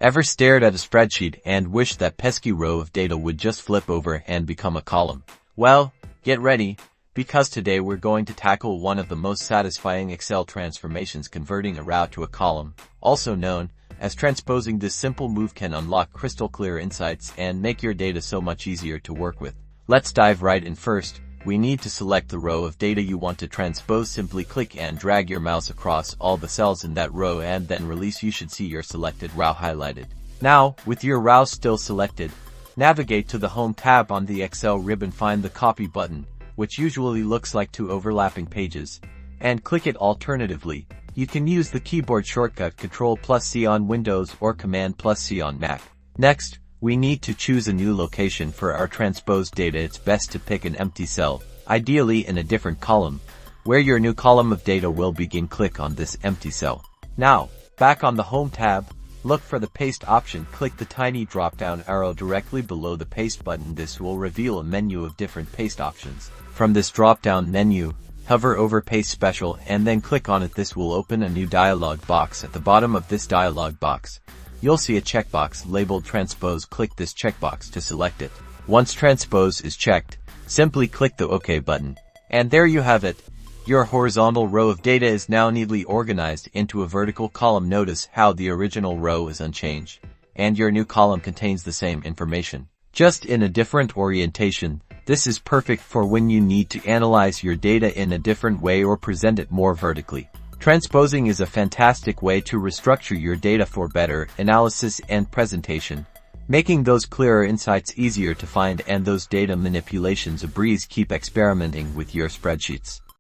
Ever stared at a spreadsheet and wished that pesky row of data would just flip over and become a column? Well, get ready, because today we're going to tackle one of the most satisfying Excel transformations: converting a row to a column. Also known as transposing, this simple move can unlock crystal clear insights and make your data so much easier to work with. Let's dive right in. First, we need to select the row of data you want to transpose. Simply click and drag your mouse across all the cells in that row and then release. You should see your selected row highlighted. Now, with your row still selected, navigate to the Home tab on the Excel ribbon. Find the Copy button, which usually looks like two overlapping pages, and click it. Alternatively, you can use the keyboard shortcut Ctrl+C on Windows or Command+C on Mac. Next, we need to choose a new location for our transposed data. It's best to pick an empty cell, ideally in a different column, where your new column of data will begin. Click on this empty cell. Now, back on the Home tab, look for the Paste option. Click the tiny drop-down arrow directly below the Paste button. This will reveal a menu of different paste options. From this drop-down menu, hover over Paste Special and then click on it. This will open a new dialog box. At the bottom of this dialog box, you'll see a checkbox labeled Transpose. Click this checkbox to select it. Once Transpose is checked, simply click the OK button. And there you have it. Your horizontal row of data is now neatly organized into a vertical column. Notice how the original row is unchanged, and your new column contains the same information, just in a different orientation. This is perfect for when you need to analyze your data in a different way or present it more vertically. Transposing is a fantastic way to restructure your data for better analysis and presentation, making those clearer insights easier to find and those data manipulations a breeze. Keep experimenting with your spreadsheets.